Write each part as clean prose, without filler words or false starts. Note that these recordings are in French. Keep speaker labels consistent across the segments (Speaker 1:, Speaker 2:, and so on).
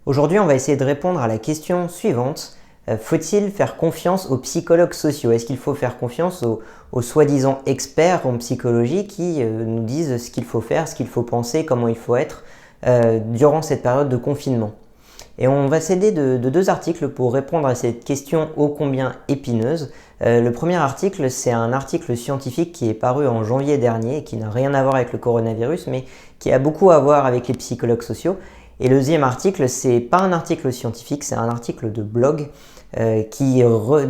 Speaker 1: Aujourd'hui, on va essayer de répondre à la question suivante. Faut-il faire confiance aux psychologues sociaux? Est-ce qu'il faut faire confiance aux soi-disant experts en psychologie qui nous disent ce qu'il faut faire, ce qu'il faut penser, comment il faut être durant cette période de confinement? Et on va s'aider de deux articles pour répondre à cette question ô combien épineuse. Le premier article, c'est un article scientifique qui est paru en janvier dernier et qui n'a rien à voir avec le coronavirus, mais qui a beaucoup à voir avec les psychologues sociaux. Et le deuxième article, c'est pas un article scientifique, c'est un article de blog qui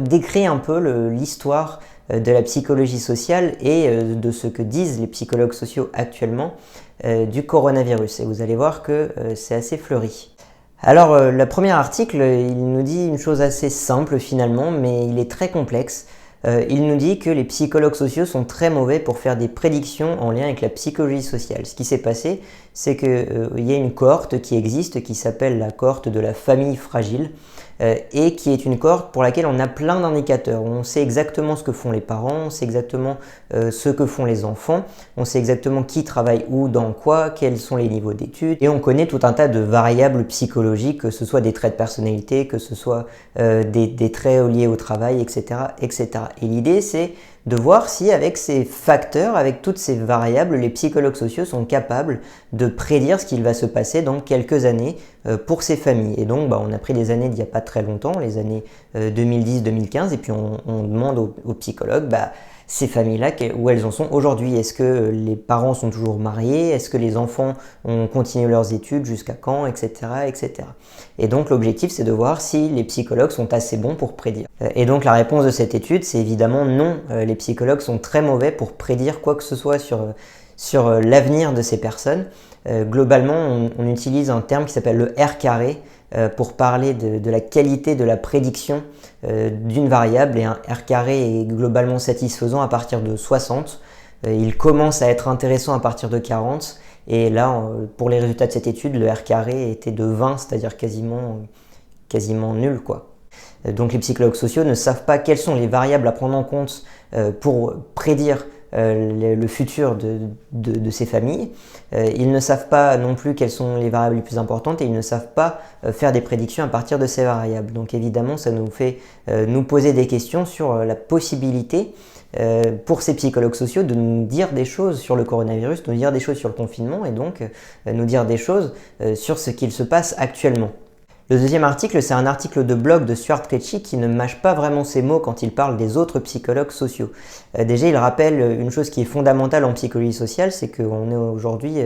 Speaker 1: décrit un peu l'histoire de la psychologie sociale et de ce que disent les psychologues sociaux actuellement du coronavirus. Et vous allez voir que c'est assez fleuri. Alors, le premier article, il nous dit une chose assez simple finalement, mais il est très complexe. Il nous dit que les psychologues sociaux sont très mauvais pour faire des prédictions en lien avec la psychologie sociale. Ce qui s'est passé, c'est qu'il y a une cohorte qui existe, qui s'appelle la cohorte de la famille fragile, et qui est une cohorte pour laquelle on a plein d'indicateurs. On sait exactement ce que font les parents, on sait exactement ce que font les enfants, on sait exactement qui travaille où, dans quoi, quels sont les niveaux d'études, et on connaît tout un tas de variables psychologiques, que ce soit des traits de personnalité, que ce soit des traits liés au travail, etc., etc. Et l'idée, c'est de voir si avec ces facteurs, avec toutes ces variables, les psychologues sociaux sont capables de prédire ce qu'il va se passer dans quelques années pour ces familles. Et donc, on a pris des années d'il n'y a pas très longtemps, les années 2010-2015, et puis on demande aux psychologues, ces familles-là, où elles en sont aujourd'hui. Est-ce que les parents sont toujours mariés? Est-ce que les enfants ont continué leurs études? Jusqu'à quand? Etc. etc. Et donc l'objectif, c'est de voir si les psychologues sont assez bons pour prédire. Et donc la réponse de cette étude, c'est évidemment non. Les psychologues sont très mauvais pour prédire quoi que ce soit sur l'avenir de ces personnes. Globalement, on utilise un terme qui s'appelle le R carré pour parler de la qualité de la prédiction d'une variable, et un R carré est globalement satisfaisant à partir de 60. Il commence à être intéressant à partir de 40, et là, pour les résultats de cette étude, le R carré était de 20, c'est-à-dire quasiment nul, quoi. Donc les psychologues sociaux ne savent pas quelles sont les variables à prendre en compte pour prédire le futur de ces familles. Ils ne savent pas non plus quelles sont les variables les plus importantes, et ils ne savent pas faire des prédictions à partir de ces variables. Donc évidemment, ça nous fait nous poser des questions sur la possibilité pour ces psychologues sociaux de nous dire des choses sur le coronavirus, de nous dire des choses sur le confinement, et donc nous dire des choses sur ce qu'il se passe actuellement. Le deuxième article, c'est un article de blog de Stuart Kretschy qui ne mâche pas vraiment ses mots quand il parle des autres psychologues sociaux. Déjà, il rappelle une chose qui est fondamentale en psychologie sociale, c'est qu'on est aujourd'hui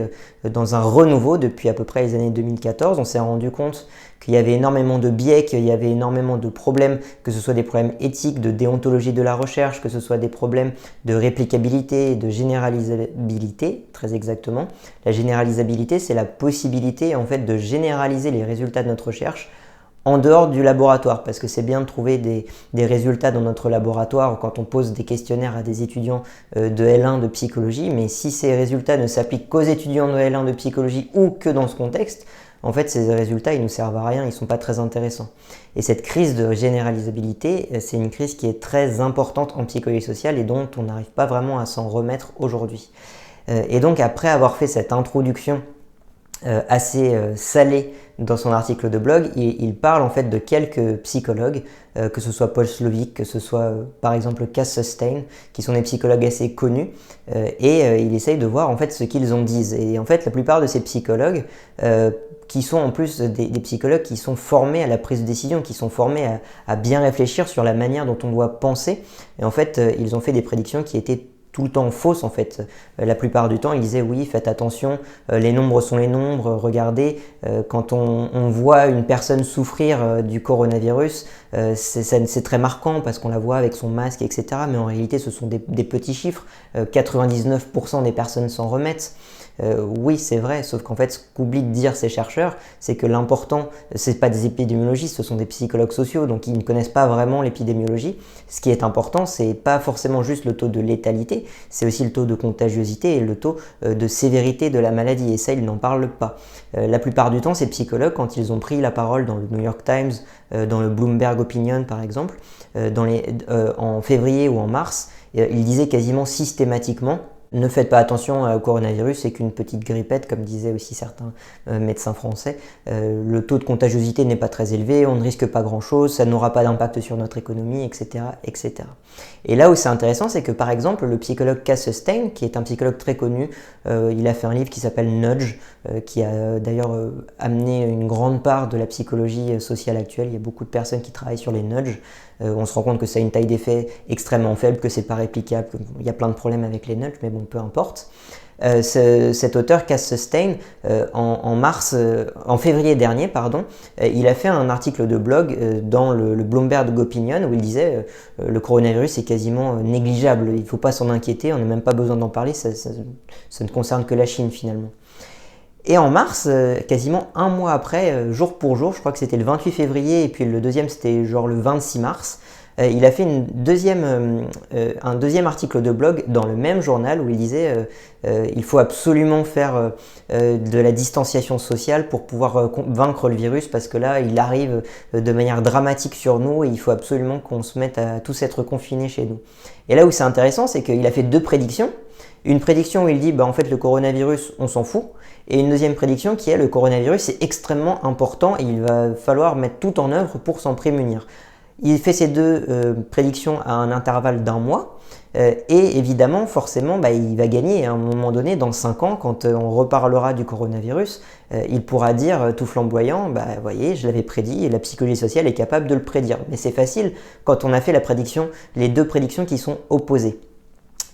Speaker 1: dans un renouveau depuis à peu près les années 2014. On s'est rendu compte qu'il y avait énormément de biais, qu'il y avait énormément de problèmes, que ce soit des problèmes éthiques, de déontologie de la recherche, que ce soit des problèmes de réplicabilité et de généralisabilité, très exactement. La généralisabilité, c'est la possibilité en fait de généraliser les résultats de notre recherche en dehors du laboratoire, parce que c'est bien de trouver des résultats dans notre laboratoire quand on pose des questionnaires à des étudiants de L1 de psychologie, mais si ces résultats ne s'appliquent qu'aux étudiants de L1 de psychologie ou que dans ce contexte, en fait, ces résultats, ils ne nous servent à rien, ils ne sont pas très intéressants. Et cette crise de généralisabilité, c'est une crise qui est très importante en psychologie sociale et dont on n'arrive pas vraiment à s'en remettre aujourd'hui. Et donc, après avoir fait cette introduction assez salée dans son article de blog, il parle en fait de quelques psychologues, que ce soit Paul Slovic, que ce soit par exemple Cass Sunstein, qui sont des psychologues assez connus, et il essaye de voir en fait ce qu'ils en disent. Et en fait, la plupart de ces psychologues, qui sont en plus des psychologues qui sont formés à la prise de décision, qui sont formés à bien réfléchir sur la manière dont on doit penser, et en fait, ils ont fait des prédictions qui étaient tout le temps fausses en fait. La plupart du temps, ils disaient oui, faites attention, les nombres sont les nombres, regardez, quand on voit une personne souffrir du coronavirus, c'est très marquant parce qu'on la voit avec son masque, etc. Mais en réalité, ce sont des petits chiffres, 99% des personnes s'en remettent. Oui, c'est vrai, sauf qu'en fait, ce qu'oublient de dire ces chercheurs, c'est que l'important, c'est pas des épidémiologistes, ce sont des psychologues sociaux, donc ils ne connaissent pas vraiment l'épidémiologie. Ce qui est important, c'est pas forcément juste le taux de létalité, c'est aussi le taux de contagiosité et le taux de sévérité de la maladie, et ça, ils n'en parlent pas. La plupart du temps, ces psychologues, quand ils ont pris la parole dans le New York Times, dans le Bloomberg Opinion par exemple, en février ou en mars, ils disaient quasiment systématiquement Ne faites pas attention au coronavirus, c'est qu'une petite grippette, comme disaient aussi certains médecins français. Le taux de contagiosité n'est pas très élevé, on ne risque pas grand-chose, ça n'aura pas d'impact sur notre économie, etc., etc. Et là où c'est intéressant, c'est que par exemple, le psychologue Cass Sunstein, qui est un psychologue très connu, il a fait un livre qui s'appelle Nudge, qui a d'ailleurs amené une grande part de la psychologie sociale actuelle. Il y a beaucoup de personnes qui travaillent sur les nudges. On se rend compte que ça a une taille d'effet extrêmement faible, que c'est pas réplicable, qu'il y a plein de problèmes avec les nudges, mais bon, peu importe. Cet auteur, Cass Sunstein, en février dernier, il a fait un article de blog dans le Bloomberg Opinion où il disait le coronavirus est quasiment négligeable, il ne faut pas s'en inquiéter, on n'a même pas besoin d'en parler, ça ne concerne que la Chine finalement. Et en mars, quasiment un mois après, jour pour jour, je crois que c'était le 28 février et puis le deuxième c'était genre le 26 mars, il a fait un deuxième article de blog dans le même journal où il disait il faut absolument faire de la distanciation sociale pour pouvoir vaincre le virus parce que là il arrive de manière dramatique sur nous et il faut absolument qu'on se mette à tous être confinés chez nous. Et là où c'est intéressant, c'est qu'il a fait deux prédictions. Une prédiction où il dit en fait le coronavirus on s'en fout, et une deuxième prédiction qui est le coronavirus c'est extrêmement important et il va falloir mettre tout en œuvre pour s'en prémunir. Il fait ces deux prédictions à un intervalle d'un mois et évidemment forcément il va gagner à un moment donné dans 5 ans quand on reparlera du coronavirus, il pourra dire tout flamboyant vous voyez je l'avais prédit et la psychologie sociale est capable de le prédire. Mais c'est facile quand on a fait les deux prédictions qui sont opposées.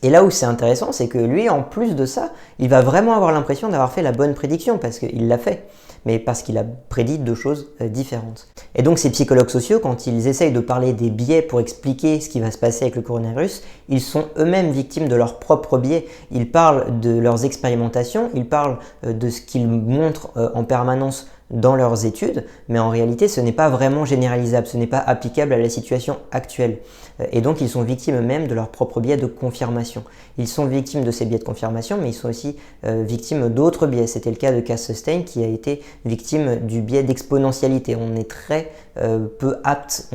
Speaker 1: Et là où c'est intéressant, c'est que lui, en plus de ça, il va vraiment avoir l'impression d'avoir fait la bonne prédiction, parce qu'il l'a fait, mais parce qu'il a prédit deux choses différentes. Et donc ces psychologues sociaux, quand ils essayent de parler des biais pour expliquer ce qui va se passer avec le coronavirus, ils sont eux-mêmes victimes de leurs propres biais. Ils parlent de leurs expérimentations, ils parlent de ce qu'ils montrent en permanence dans leurs études, mais en réalité ce n'est pas vraiment généralisable, ce n'est pas applicable à la situation actuelle. Et donc ils sont victimes eux-mêmes de leurs propres biais de confirmation. Ils sont victimes de ces biais de confirmation, mais ils sont aussi victimes d'autres biais. C'était le cas de Cass Sunstein qui a été victime du biais d'exponentialité. On est très peu apte,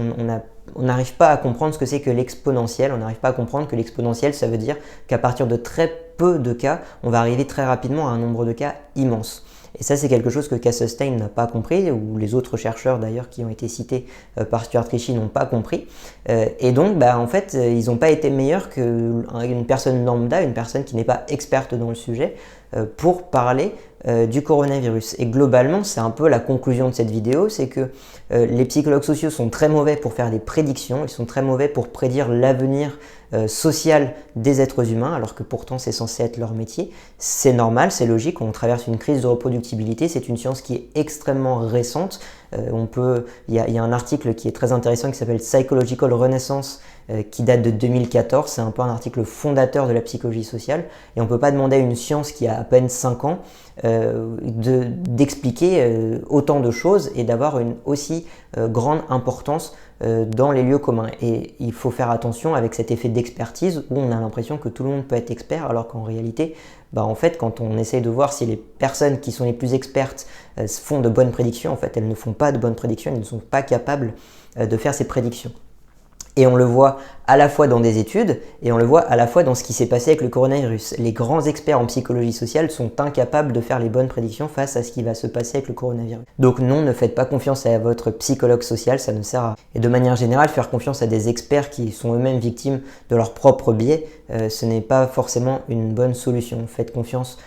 Speaker 1: on n'arrive pas à comprendre ce que c'est que l'exponentiel, on n'arrive pas à comprendre que l'exponentiel ça veut dire qu'à partir de très peu de cas, on va arriver très rapidement à un nombre de cas immense. Et ça, c'est quelque chose que Cass Sunstein n'a pas compris, ou les autres chercheurs d'ailleurs qui ont été cités par Stuart Ritchie n'ont pas compris. Et donc, en fait, ils n'ont pas été meilleurs qu'une personne lambda, une personne qui n'est pas experte dans le sujet, pour parler du coronavirus. Et globalement, c'est un peu la conclusion de cette vidéo, c'est que les psychologues sociaux sont très mauvais pour faire des prédictions, ils sont très mauvais pour prédire l'avenir social des êtres humains, alors que pourtant c'est censé être leur métier. C'est normal, c'est logique, on traverse une crise de reproductibilité, c'est une science qui est extrêmement récente. Il y a un article qui est très intéressant qui s'appelle Psychological Renaissance qui date de 2014, c'est un peu un article fondateur de la psychologie sociale et on ne peut pas demander à une science qui a à peine 5 ans d'expliquer autant de choses et d'avoir une aussi grande importance dans les lieux communs. Et il faut faire attention avec cet effet d'expertise où on a l'impression que tout le monde peut être expert alors qu'en réalité, en fait, quand on essaye de voir si les personnes qui sont les plus expertes font de bonnes prédictions, en fait, elles ne font pas de bonnes prédictions, elles ne sont pas capables de faire ces prédictions. Et on le voit à la fois dans des études et on le voit à la fois dans ce qui s'est passé avec le coronavirus. Les grands experts en psychologie sociale sont incapables de faire les bonnes prédictions face à ce qui va se passer avec le coronavirus. Donc non, ne faites pas confiance à votre psychologue social, ça ne sert à rien. Et de manière générale, faire confiance à des experts qui sont eux-mêmes victimes de leurs propres biais, ce n'est pas forcément une bonne solution. Faites confiance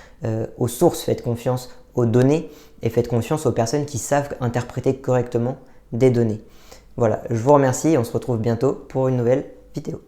Speaker 1: aux sources, faites confiance aux données et faites confiance aux personnes qui savent interpréter correctement des données. Voilà, je vous remercie et on se retrouve bientôt pour une nouvelle vidéo.